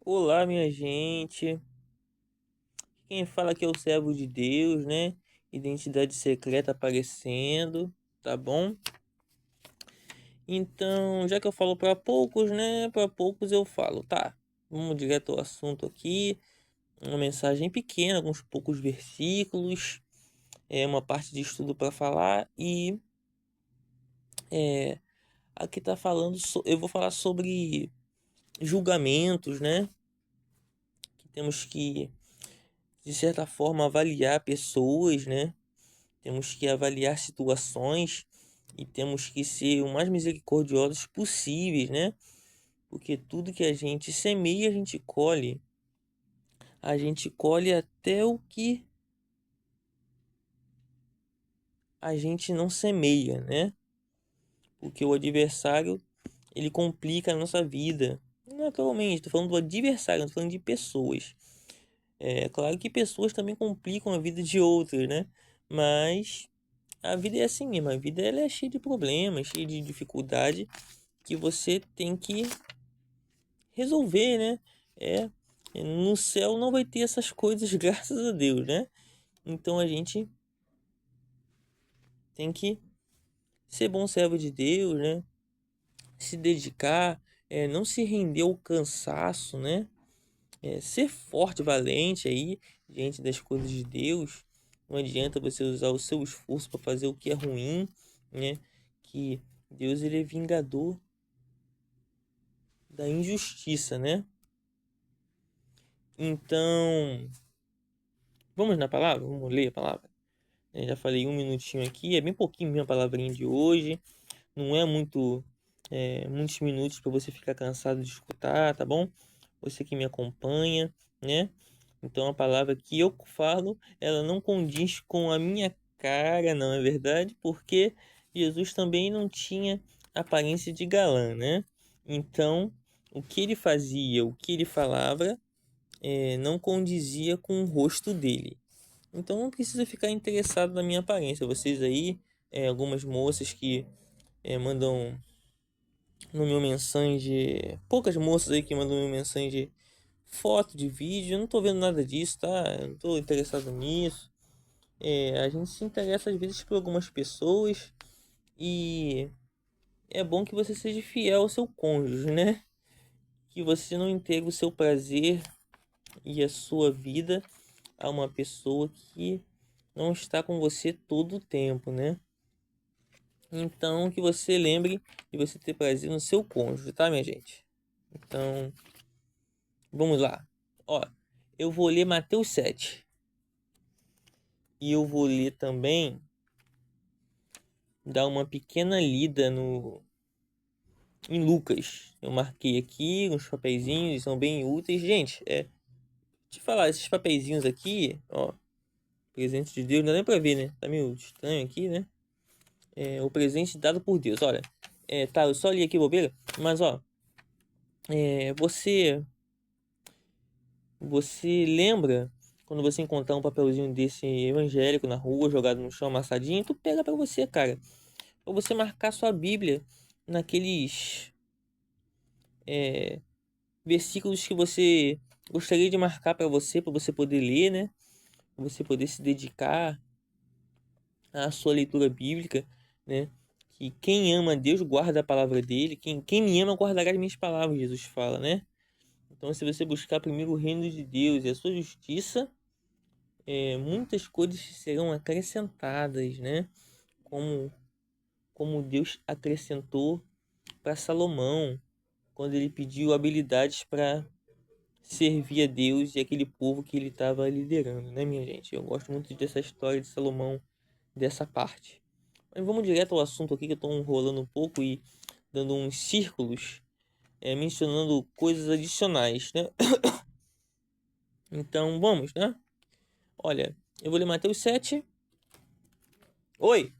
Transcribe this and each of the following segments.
Olá, minha gente. Quem fala aqui é o servo de Deus, né? Identidade secreta aparecendo, tá bom? Então, já que eu falo para poucos, né? Para poucos eu falo, tá? Vamos direto ao assunto aqui. Uma mensagem pequena, alguns poucos versículos, uma parte de estudo para falar e é, aqui tá falando, eu vou falar sobre julgamentos, né? Que temos que de certa forma avaliar pessoas, né? Temos que avaliar situações e temos que ser o mais misericordiosos possíveis, né? Porque tudo que a gente semeia, a gente colhe. A gente colhe até o que a gente não semeia, né? Porque o adversário, ele complica a nossa vida. Naturalmente, estou falando do adversário, não estou falando de pessoas. É claro que pessoas também complicam a vida de outras, né? Mas a vida é assim mesmo, a vida ela é cheia de problemas, cheia de dificuldade que você tem que resolver, né? É, no céu não vai ter essas coisas, graças a Deus, né? Então a gente tem que ser bom servo de Deus, né? Se dedicar, não se render ao cansaço, né? Ser forte, valente aí diante das coisas de Deus. Não adianta você usar o seu esforço para fazer o que é ruim, né? Que Deus ele é vingador da injustiça, né? Então, vamos na palavra? Vamos ler a palavra? Eu já falei um minutinho aqui, é bem pouquinho minha palavrinha de hoje. Não é muitos minutos para você ficar cansado de escutar, tá bom? Você que me acompanha, né? Então a palavra que eu falo, ela não condiz com a minha cara, não é verdade? Porque Jesus também não tinha aparência de galã, né? Então, o que ele fazia, o que ele falava, não condizia com o rosto dele. Então não precisa ficar interessado na minha aparência. Vocês aí, algumas moças que mandam no meu mensagem, poucas moças aí que mandam no meu mensagem de foto, de vídeo, eu não tô vendo nada disso, tá? Eu não tô interessado nisso. A gente se interessa às vezes por algumas pessoas e é bom que você seja fiel ao seu cônjuge, né? Que você não entregue o seu prazer e a sua vida a uma pessoa que não está com você todo o tempo, né? Então, que você lembre de você ter prazer no seu cônjuge, tá, minha gente? Então, vamos lá. Ó, eu vou ler Mateus 7. E eu vou ler também, dar uma pequena lida no em Lucas. Eu marquei aqui uns papeizinhos, são bem úteis. Gente, te falar, esses papeizinhos aqui, ó, presente de Deus, não dá nem pra ver, né? Tá meio estranho aqui, né? O presente dado por Deus, olha. Tá, eu só li aqui bobeira, mas ó, você lembra quando você encontrar um papelzinho desse evangélico na rua, jogado no chão, amassadinho, tu pega pra você, cara. Pra você marcar sua Bíblia naqueles versículos que você gostaria de marcar para você poder ler, né? Pra você poder se dedicar à sua leitura bíblica, né? Que quem ama a Deus guarda a palavra dele. Quem me ama guardará as minhas palavras, Jesus fala, né? Então, se você buscar primeiro o reino de Deus e a sua justiça, muitas coisas serão acrescentadas, né? Como, como Deus acrescentou para Salomão, quando ele pediu habilidades para servir a Deus e aquele povo que ele estava liderando, né, minha gente? Eu gosto muito dessa história de Salomão, dessa parte. Mas vamos direto ao assunto aqui, que eu estou enrolando um pouco e dando uns círculos, mencionando coisas adicionais, né? Então vamos, né? Olha, eu vou ler Mateus 7. Oi,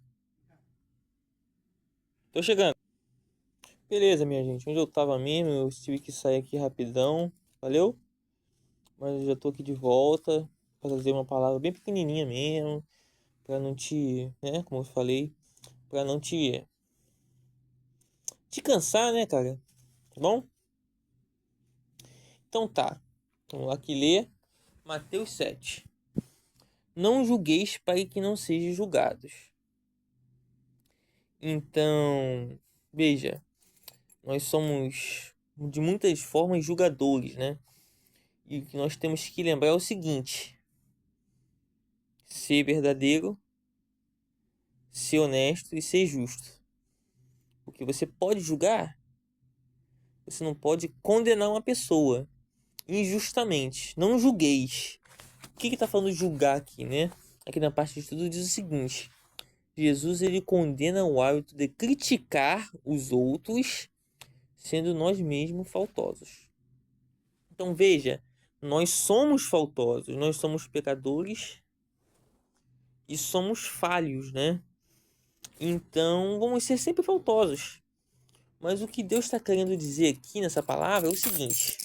tô chegando. Beleza, minha gente. Onde eu tava mesmo, eu tive que sair aqui rapidão. Valeu? Mas eu já tô aqui de volta para trazer uma palavra bem pequenininha mesmo, para não te, né, como eu falei, para não te cansar, né, cara? Tá bom? Então tá, vamos lá que ler Mateus 7. Não julgueis para que não sejam julgados. Então, veja, nós somos de muitas formas julgadores, né? E o que nós temos que lembrar é o seguinte: ser verdadeiro, ser honesto e ser justo. Porque você pode julgar, você não pode condenar uma pessoa injustamente. Não julgueis. O que está falando julgar aqui, né? Aqui na parte de estudo diz o seguinte: Jesus ele condena o hábito de criticar os outros, sendo nós mesmos faltosos. Então veja, nós somos faltosos, nós somos pecadores e somos falhos, né? Então vamos ser sempre faltosos. Mas o que Deus está querendo dizer aqui nessa palavra é o seguinte: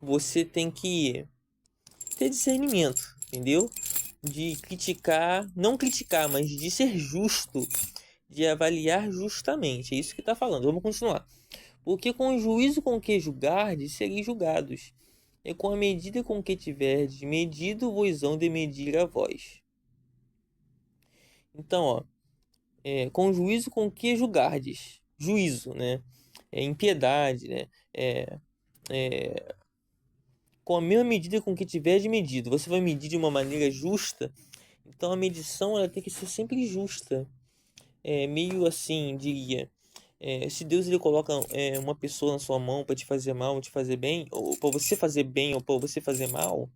você tem que ter discernimento, entendeu? De criticar, não criticar, mas de ser justo, de avaliar justamente. É isso que está falando. Vamos continuar. Porque com o juízo com que julgardes, sereis julgados. E com a medida com que tiverdes medido, vos hão de medir a vós. Então, ó, com o juízo com que julgardes, juízo, né? Impiedade, né? Com a mesma medida com que tiverdes medido, você vai medir de uma maneira justa. Então a medição ela tem que ser sempre justa. Meio assim, diria. Se Deus ele coloca uma pessoa na sua mão para te fazer mal, te fazer bem, ou para você fazer bem ou para você fazer mal,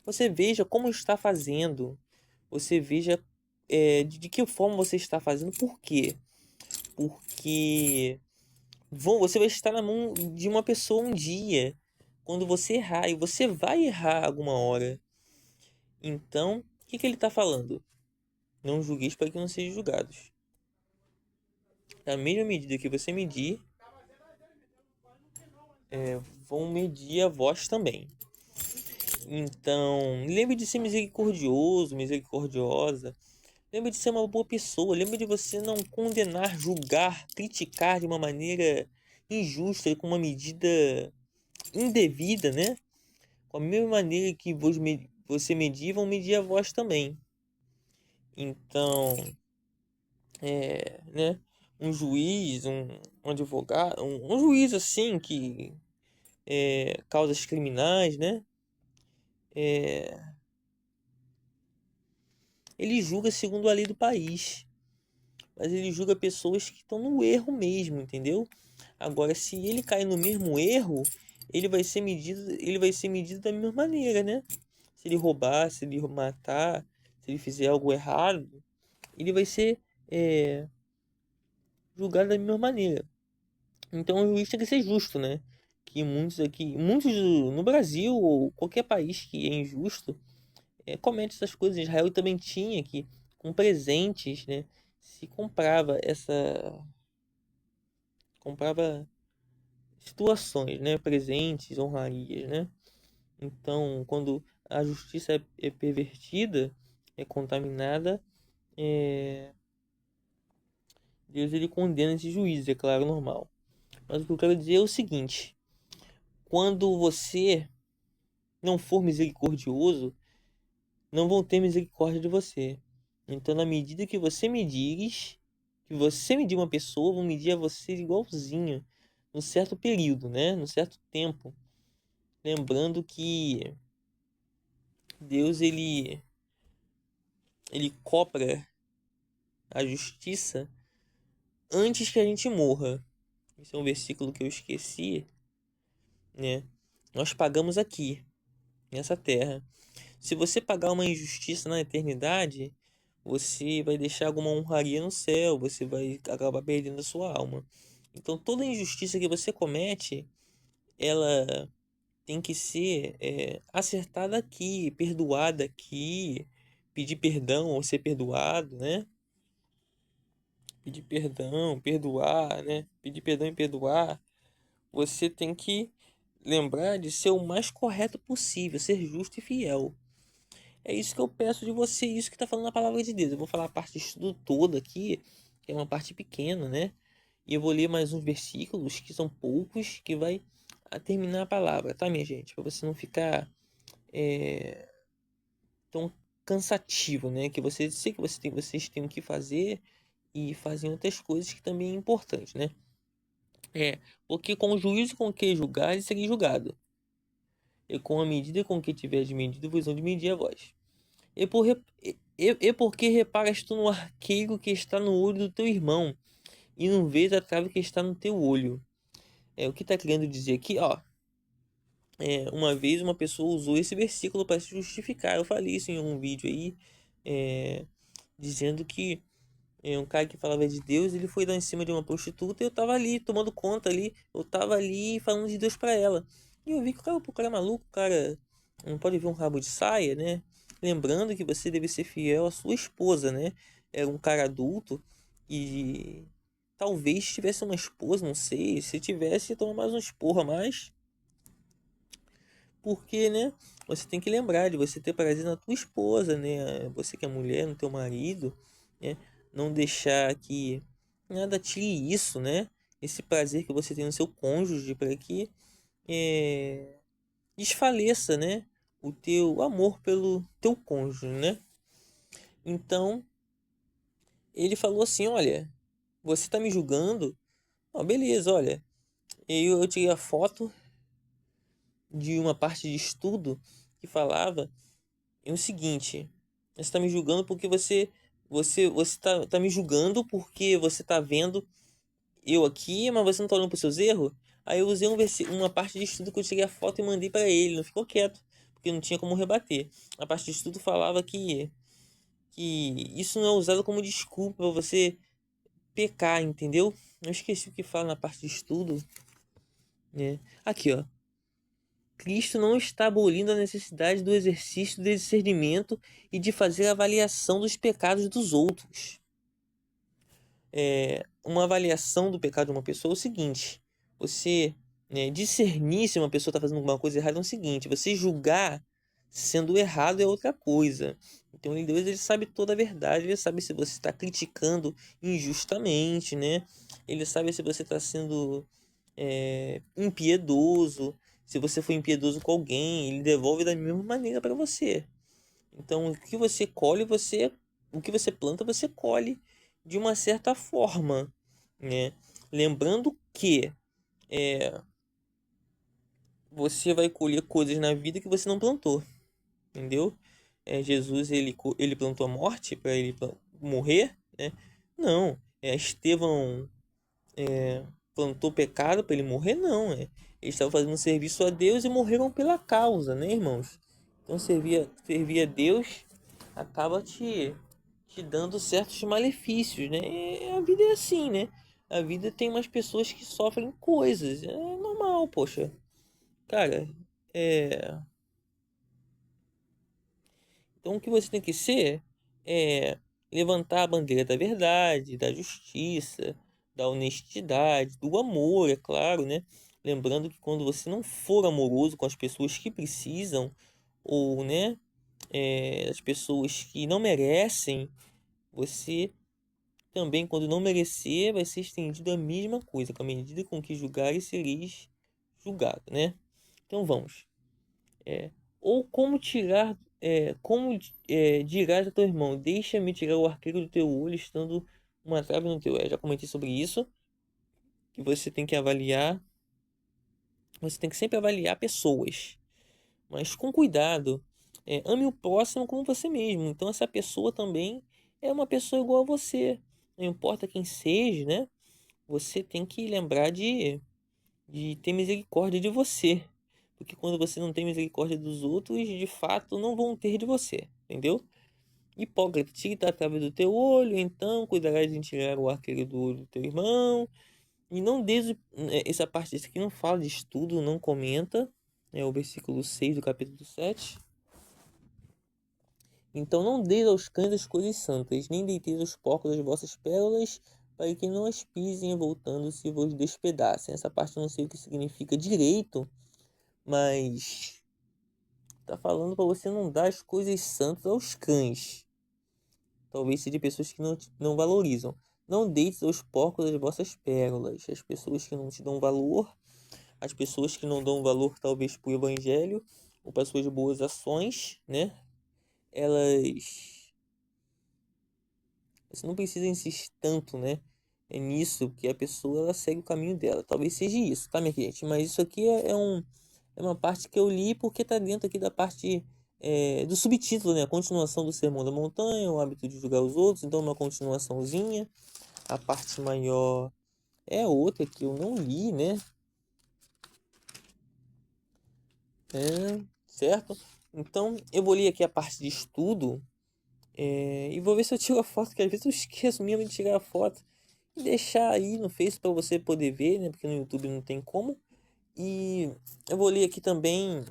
você veja como está fazendo. Você veja de que forma você está fazendo. Por quê? Porque você vai estar na mão de uma pessoa um dia. Quando você errar, e você vai errar alguma hora. Então, o que ele está falando? Não julgueis para que não sejam julgados. Da mesma medida que você medir, vão medir a vós também. Então, lembre de ser misericordioso, misericordiosa. Lembre de ser uma boa pessoa. Lembre de você não condenar, julgar, criticar de uma maneira injusta, com uma medida indevida, né? Com a mesma maneira que você medir, vão medir a vós também. Então, né? Um juiz, um advogado, um juiz assim que causas criminais, né? Ele julga segundo a lei do país, mas ele julga pessoas que estão no erro mesmo, entendeu? Agora, se ele cai no mesmo erro, ele vai ser medido da mesma maneira, né? Se ele roubar, se ele matar, se ele fizer algo errado, ele vai ser julgado da mesma maneira. Então o juiz tem que ser justo, né? Que muitos no Brasil ou qualquer país que é injusto, comete essas coisas. Israel também tinha que, com presentes, né? Se comprava situações, né? Presentes, honrarias, né? Então, quando a justiça é pervertida, é contaminada, Deus ele condena esse juízo, é claro, normal. Mas o que eu quero dizer é o seguinte: quando você não for misericordioso, não vão ter misericórdia de você. Então, na medida que você medires, que você medir uma pessoa, vão medir a você igualzinho, num certo período, né? Num certo tempo. Lembrando que Deus, ele cobra a justiça antes que a gente morra. Esse é um versículo que eu esqueci, né? Nós pagamos aqui, nessa terra. Se você pagar uma injustiça na eternidade, você vai deixar alguma honraria no céu, você vai acabar perdendo a sua alma. Então toda injustiça que você comete, ela tem que ser acertada aqui, perdoada aqui, pedir perdão ou ser perdoado, né? Pedir perdão, perdoar, né? Pedir perdão e perdoar. Você tem que lembrar de ser o mais correto possível, ser justo e fiel. É isso que eu peço de você, isso que está falando na palavra de Deus. Eu vou falar a parte de estudo toda aqui, que é uma parte pequena, né? E eu vou ler mais uns versículos, que são poucos, que vai terminar a palavra, tá, minha gente? Para você não ficar tão cansativo, né? Que você sei que vocês têm o que fazer e fazem outras coisas que também é importante, né? Porque com o juízo com que julgares, serei julgado. E com a medida com que tiveres medido, vos hão de medir a vós. E porque reparas tu no arqueiro que está no olho do teu irmão, e não vês a trave que está no teu olho. O que está querendo dizer aqui, ó. Uma vez uma pessoa usou esse versículo para se justificar. Eu falei isso em um vídeo aí, dizendo que um cara que falava de Deus, ele foi dar em cima de uma prostituta e eu tava ali tomando conta ali, eu tava ali falando de Deus para ela. E eu vi que o cara é maluco, o cara não pode ver um rabo de saia, né? Lembrando que você deve ser fiel à sua esposa, né? É um cara adulto e talvez tivesse uma esposa, não sei, se tivesse, toma mais um esporro a mais. Porque, né? Você tem que lembrar de você ter prazer na tua esposa, né? Você que é mulher, no teu marido, né? Não deixar que nada tire isso, né? Esse prazer que você tem no seu cônjuge para que desfaleça, né? O teu amor pelo teu cônjuge, né? Então, ele falou assim, olha, você tá me julgando? Ó, beleza, olha. Eu tirei a foto de uma parte de estudo que falava é o seguinte: você está me julgando porque você tá me julgando porque você tá vendo eu aqui, mas você não tá olhando para seus erros. Aí eu usei uma parte de estudo que eu tirei a foto e mandei para ele, não ficou quieto, porque não tinha como rebater. A parte de estudo falava que isso não é usado como desculpa para você pecar, entendeu? Eu esqueci o que fala na parte de estudo, né? Aqui, ó. Cristo não está abolindo a necessidade do exercício do discernimento e de fazer a avaliação dos pecados dos outros. Uma avaliação do pecado de uma pessoa é o seguinte: você discernir se uma pessoa está fazendo alguma coisa errada é o seguinte, você julgar sendo errado é outra coisa. Então, em Deus, ele sabe toda a verdade, ele sabe se você está criticando injustamente, né? Ele sabe se você está sendo impiedoso. Se você for impiedoso com alguém, ele devolve da mesma maneira para você. Então, o que você colhe, o que você planta, você colhe de uma certa forma, né? Lembrando que você vai colher coisas na vida que você não plantou, entendeu? Jesus ele plantou a morte para ele morrer, né? Não, Estevão plantou pecado para ele morrer, não. Eles estavam fazendo serviço a Deus e morreram pela causa, né, irmãos? Então servir a Deus acaba te dando certos malefícios, né? A vida é assim, né? A vida tem umas pessoas que sofrem coisas. É normal, poxa. Cara, é... Então o que você tem que ser é levantar a bandeira da verdade, da justiça, da honestidade, do amor, é claro, né? Lembrando que quando você não for amoroso com as pessoas que precisam, ou, né, as pessoas que não merecem, você também, quando não merecer, vai ser estendido a mesma coisa, com a medida com que julgares, sereis julgado, né? Então vamos. Ou como tirar, dirás a teu irmão, deixa-me tirar o arqueiro do teu olho, estando uma trave no teu. Já comentei sobre isso, que você tem que avaliar, você tem que sempre avaliar pessoas, mas com cuidado. Ame o próximo como você mesmo. Então essa pessoa também é uma pessoa igual a você. Não importa quem seja, né? Você tem que lembrar de ter misericórdia de você. Porque quando você não tem misericórdia dos outros, de fato não vão ter de você, entendeu? Hipócrita, tira a trave do teu olho, então cuidarás em tirar o arqueiro do olho do teu irmão. E não desde essa parte aqui não fala de estudo, não comenta. É o versículo 6 do capítulo 7. Então não deis aos cães as coisas santas, nem deiteis aos porcos as vossas pérolas, para que não as pisem voltando-se e vos despedacem. Essa parte eu não sei o que significa direito, mas tá falando para você não dar as coisas santas aos cães. Talvez seja de pessoas que não valorizam. Não deites aos porcos as vossas pérolas. As pessoas que não te dão valor, as pessoas que não dão valor talvez para o evangelho ou para suas boas ações, né? Elas, você não precisa insistir tanto, né? É nisso que a pessoa ela segue o caminho dela. Talvez seja isso, tá, minha gente? Mas isso aqui é uma parte que eu li porque tá dentro aqui da parte do subtítulo, né? A continuação do Sermão da Montanha, o hábito de julgar os outros. Então, uma continuaçãozinha. A parte maior é outra que eu não li, né? Certo? Então, eu vou ler aqui a parte de estudo e vou ver se eu tiro a foto, que às vezes eu esqueço mesmo de tirar a foto e deixar aí no Face para você poder ver, né? Porque no YouTube não tem como. E eu vou ler aqui também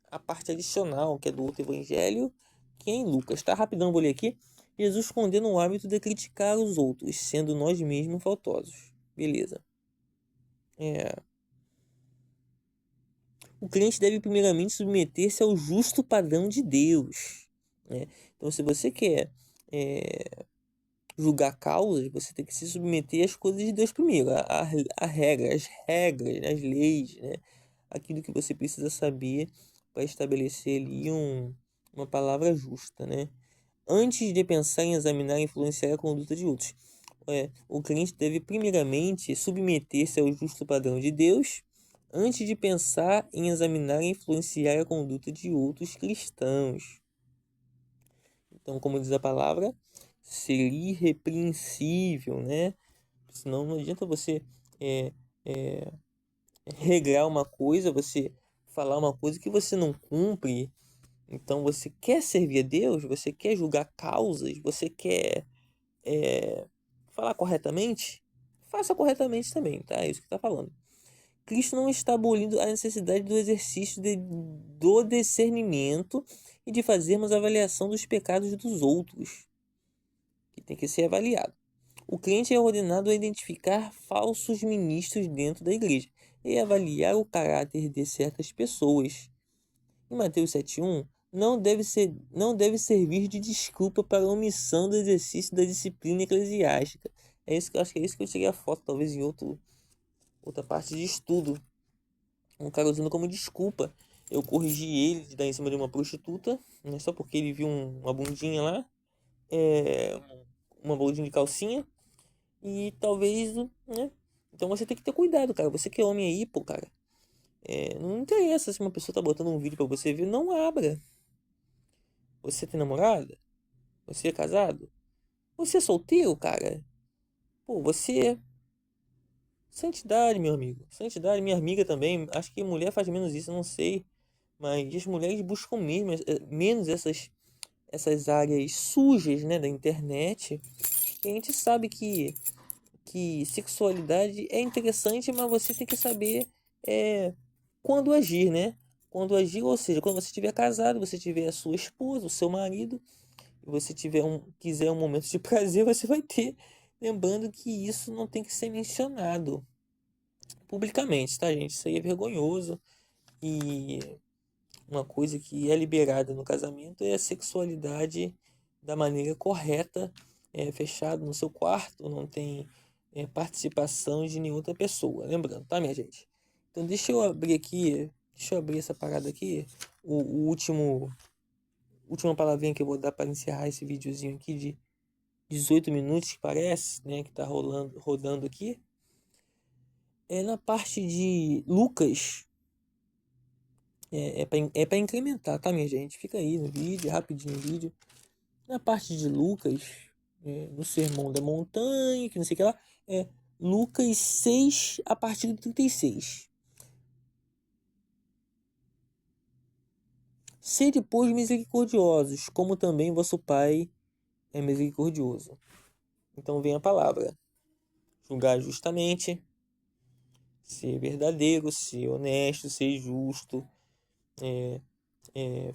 a parte adicional, que é do outro evangelho, que é em Lucas, tá? Rapidão, vou ler aqui. Jesus condena o hábito de criticar os outros, sendo nós mesmos faltosos. Beleza. O crente deve primeiramente submeter-se ao justo padrão de Deus, né? Então, se você quer julgar causas, você tem que se submeter às coisas de Deus primeiro, a regra, as regras, as leis, né? Aquilo que você precisa saber para estabelecer ali uma palavra justa, né? Antes de pensar em examinar e influenciar a conduta de outros. O crente deve primeiramente submeter-se ao justo padrão de Deus antes de pensar em examinar e influenciar a conduta de outros cristãos. Então, como diz a palavra, ser irrepreensível, né? Senão não adianta você é, é, regrar uma coisa, você falar uma coisa que você não cumpre. Então, você quer servir a Deus, você quer julgar causas, você quer falar corretamente, faça corretamente também, tá? É isso que está falando. Cristo não está abolindo a necessidade do exercício do discernimento e de fazermos avaliação dos pecados dos outros, que tem que ser avaliado. O crente é ordenado a identificar falsos ministros dentro da igreja e avaliar o caráter de certas pessoas. Em Mateus 7,1, não deve servir de desculpa para a omissão do exercício da disciplina eclesiástica. É isso que eu acho que é isso que eu tirei a foto, talvez em outra parte de estudo. Um cara usando como desculpa. Eu corrigi ele de dar em cima de uma prostituta, né, só porque ele viu uma bundinha lá, é, uma bundinha de calcinha, e talvez, né? Então você tem que ter cuidado, cara. Você que é homem aí, pô, cara. Não interessa se uma pessoa tá botando um vídeo pra você ver, não abra. Você tem namorada? Você é casado? Você é solteiro, cara? Pô, você. Santidade, meu amigo. Santidade, minha amiga também. Acho que mulher faz menos isso, eu não sei. Mas as mulheres buscam mesmo, menos essas áreas sujas, né, da internet. E a gente sabe que sexualidade é interessante, mas você tem que saber é, quando agir, né? Quando agir, ou seja, quando você estiver casado, você tiver a sua esposa, o seu marido, e você quiser um momento de prazer, você vai ter. Lembrando que isso não tem que ser mencionado publicamente, tá, gente? Isso aí é vergonhoso. E uma coisa que é liberada no casamento é a sexualidade da maneira correta, fechado no seu quarto, não tem participação de nenhuma outra pessoa. Lembrando, tá, minha gente? Então deixa eu abrir essa parada aqui, o última palavrinha que eu vou dar para encerrar esse videozinho aqui de 18 minutos, que parece, né, que tá rodando aqui. É na parte de Lucas. É para incrementar, tá, minha gente? Fica aí no vídeo, rapidinho o vídeo. Na parte de Lucas, no Sermão da Montanha, que não sei o que lá, Lucas 6, a partir do 36. Sede, pois, misericordiosos, como também vosso Pai é misericordioso. Então vem a palavra. Julgar justamente, ser verdadeiro, ser honesto, ser justo,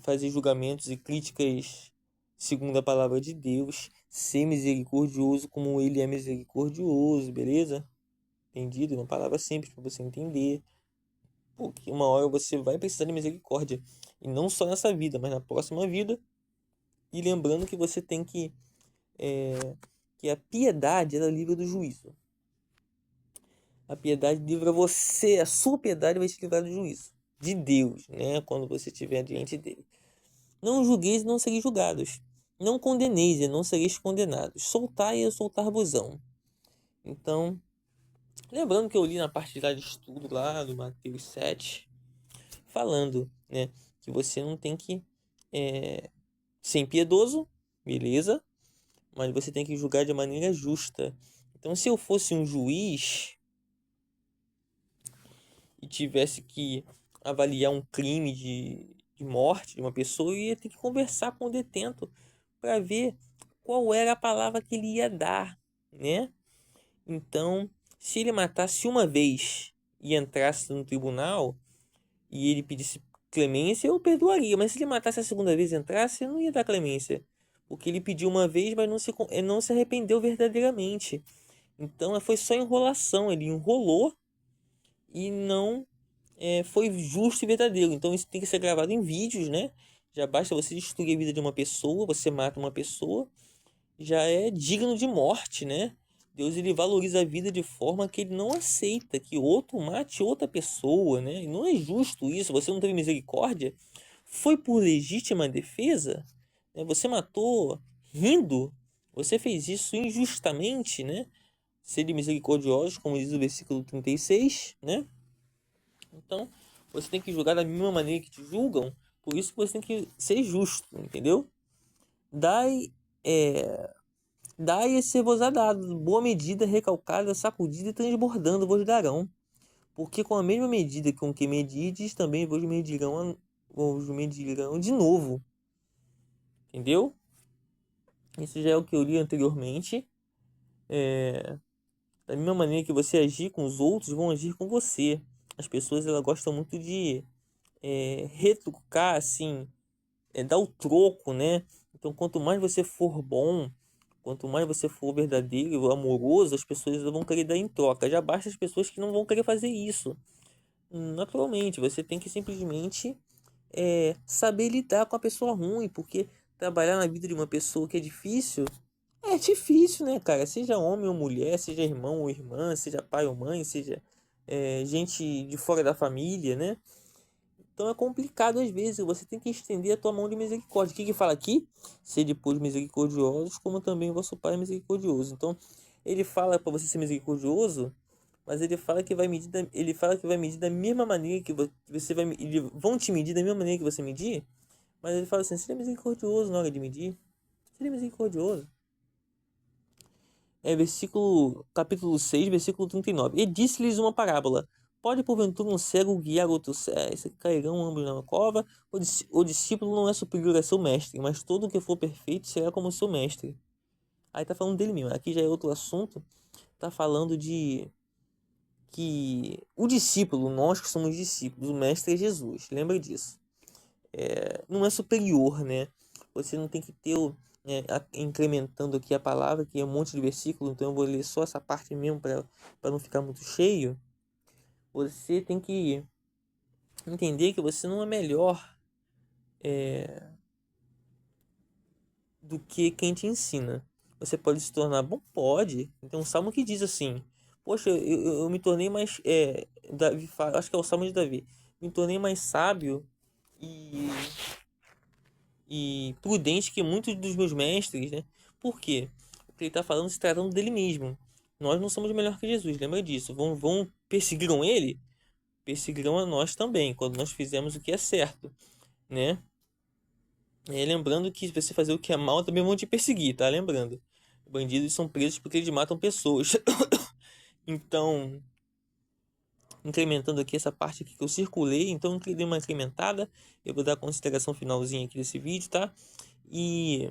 fazer julgamentos e críticas segundo a palavra de Deus, ser misericordioso como ele é misericordioso, beleza? Entendido? Uma palavra simples para você entender. Porque uma hora você vai precisar de misericórdia. E não só nessa vida, mas na próxima vida. E lembrando que você tem que que a piedade, ela livra do juízo. A piedade livra você, a sua piedade vai te livrar do juízo de Deus, né? Quando você estiver diante dele. Não julgueis e não sereis julgados. Não condeneis e não sereis condenados. Soltai e eu soltar-vos-ão. Então, lembrando que eu li na parte lá de estudo lá do Mateus 7, falando, né, que você não tem que ser impiedoso, beleza? Mas você tem que julgar de maneira justa. Então, se eu fosse um juiz e tivesse que avaliar um crime de morte de uma pessoa, eu ia ter que conversar com o detento para ver qual era a palavra que ele ia dar, né? Então, se ele matasse uma vez e entrasse no tribunal e ele pedisse clemência, eu perdoaria. Mas se ele matasse a segunda vez e entrasse, eu não ia dar clemência. Porque ele pediu uma vez, mas não se arrependeu verdadeiramente. Então, foi só enrolação. Ele enrolou e não foi justo e verdadeiro. Então, isso tem que ser gravado em vídeos, né? Já basta você destruir a vida de uma pessoa, você mata uma pessoa, já é digno de morte, né? Deus, ele valoriza a vida de forma que ele não aceita que outro mate outra pessoa, né? E não é justo isso. Você não teve misericórdia? Foi por legítima defesa? Né? Você matou rindo? Você fez isso injustamente, né? Sede misericordiosos, como diz o versículo 36, né? Então, você tem que julgar da mesma maneira que te julgam. Por isso que você tem que ser justo, entendeu? Dai Dai e ser-vos-á dado, boa medida, recalcada, sacudida e transbordando vos darão. Porque com a mesma medida com que medides, também vos medirão de novo. Entendeu? Isso já é o que eu li anteriormente. Da mesma maneira que você agir com os outros, vão agir com você. As pessoas, elas gostam muito de retrucar, assim, dar o troco, né? Então, quanto mais você for bom, quanto mais você for verdadeiro, amoroso, as pessoas vão querer dar em troca. Já basta as pessoas que não vão querer fazer isso. Naturalmente, você tem que simplesmente saber lidar com a pessoa ruim, porque trabalhar na vida de uma pessoa que é difícil, né, cara? Seja homem ou mulher, seja irmão ou irmã, seja pai ou mãe, seja gente de fora da família, né? Então é complicado às vezes, você tem que estender a tua mão de misericórdia. O que que fala aqui? Sede, pois, misericordiosos, como também o vosso Pai é misericordioso. Então, ele fala para você ser misericordioso, mas ele fala que vai medir ele fala que vai medir da mesma maneira que você vai vão te medir da mesma maneira que você medir, mas ele fala assim: seja misericordioso na hora de medir. Seja misericordioso. Capítulo 6, versículo 39. E disse-lhes uma parábola: pode porventura um cego guiar outro cego, cairão ambos na cova? O discípulo não é superior a seu mestre, mas todo o que for perfeito será como seu mestre. Aí tá falando dele mesmo. Aqui já é outro assunto. Tá falando de que o discípulo, nós que somos discípulos, o mestre é Jesus. Lembra disso. Não é superior, né? Você não tem que ter incrementando aqui a palavra, que é um monte de versículo, então eu vou ler só essa parte mesmo para não ficar muito cheio. Você tem que entender que você não é melhor do que quem te ensina. Você pode se tornar bom? Pode. Tem um salmo que diz assim: poxa, eu me tornei mais. Davi fala, acho que é o salmo de Davi. Me tornei mais sábio e prudente que muitos dos meus mestres, né? Por quê? Porque ele está falando, se tratando dele mesmo. Nós não somos melhor que Jesus, lembra disso. Perseguiram ele? Perseguiram a nós também, quando nós fizemos o que é certo, né? Lembrando que se você fazer o que é mal, também vão te perseguir, tá? Lembrando. Bandidos são presos porque eles matam pessoas. Então, incrementando aqui essa parte aqui que eu circulei, então eu dei uma incrementada. Eu vou dar a consideração finalzinha aqui desse vídeo, tá? E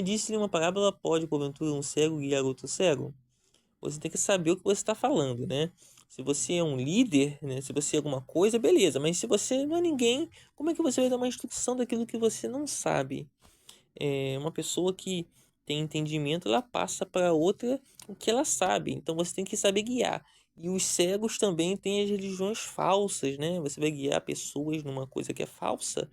disse-lhe uma parábola: pode porventura um cego guiar outro cego? Você tem que saber o que você está falando, né? Se você é um líder, né? Se você é alguma coisa, beleza. Mas se você não é ninguém, como é que você vai dar uma instrução daquilo que você não sabe? Uma pessoa que tem entendimento, ela passa para outra o que ela sabe. Então você tem que saber guiar. E os cegos também têm as religiões falsas, né? Você vai guiar pessoas numa coisa que é falsa,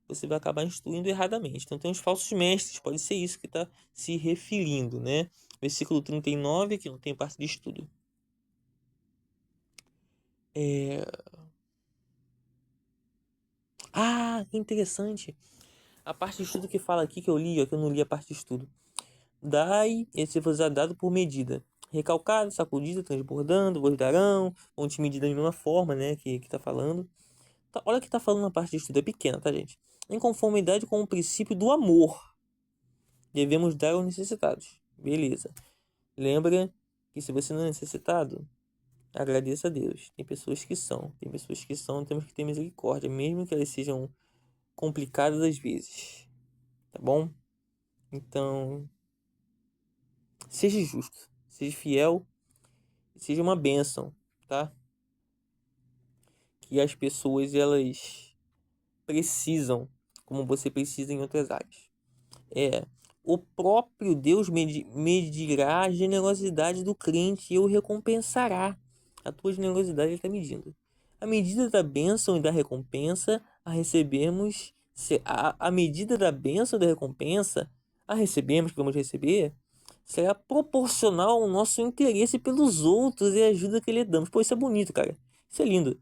você vai acabar instruindo erradamente. Então tem os falsos mestres, pode ser isso que está se referindo, né? Versículo 39, que não tem parte de estudo. Que interessante. A parte de estudo que fala aqui, que eu li, ó, que eu não li a parte de estudo. Dai, esse vos é dado por medida. Recalcado, sacudida, transbordando, vos darão. Vão te medir da mesma forma, né, que tá falando. Tá, olha o que tá falando na parte de estudo. É pequena, tá, gente? Em conformidade com o princípio do amor, devemos dar aos necessitados. Beleza. Lembra que se você não é necessitado, agradeça a Deus. Tem pessoas que são. Tem pessoas que são. Temos que ter misericórdia, mesmo que elas sejam complicadas às vezes. Tá bom? Então, seja justo. Seja fiel. Seja uma bênção, tá? Que as pessoas, elas precisam, como você precisa em outras áreas. O próprio Deus medirá a generosidade do crente e o recompensará. A tua generosidade ele está medindo. A medida da bênção e da recompensa a recebemos, a medida da bênção e da recompensa a recebemos, que vamos receber, será proporcional ao nosso interesse pelos outros e a ajuda que lhe damos. Pô, isso é bonito, cara. Isso é lindo.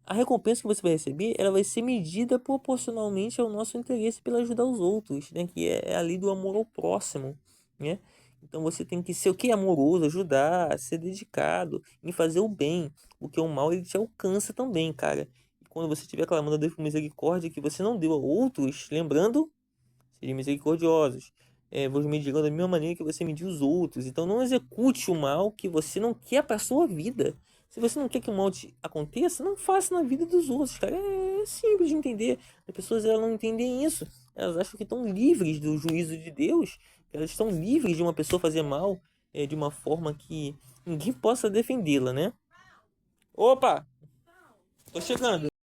A recompensa que você vai receber, ela vai ser medida proporcionalmente ao nosso interesse pela ajudar os outros, né? Que é a lei do amor ao próximo, né? Então você tem que ser o que? Amoroso, ajudar, ser dedicado em fazer o bem, porque o mal ele te alcança também, cara. E quando você estiver clamando a Deus por misericórdia que você não deu a outros, lembrando, sejam misericordiosos. Vos medirão da mesma maneira que você mediu os outros. Então não execute o mal que você não quer para sua vida. Se você não quer que o mal te aconteça, não faça na vida dos outros, cara. É simples de entender. As pessoas elas não entendem isso. Elas acham que estão livres do juízo de Deus. Elas estão livres de uma pessoa fazer mal de uma forma que ninguém possa defendê-la, né? Opa! Tô chegando.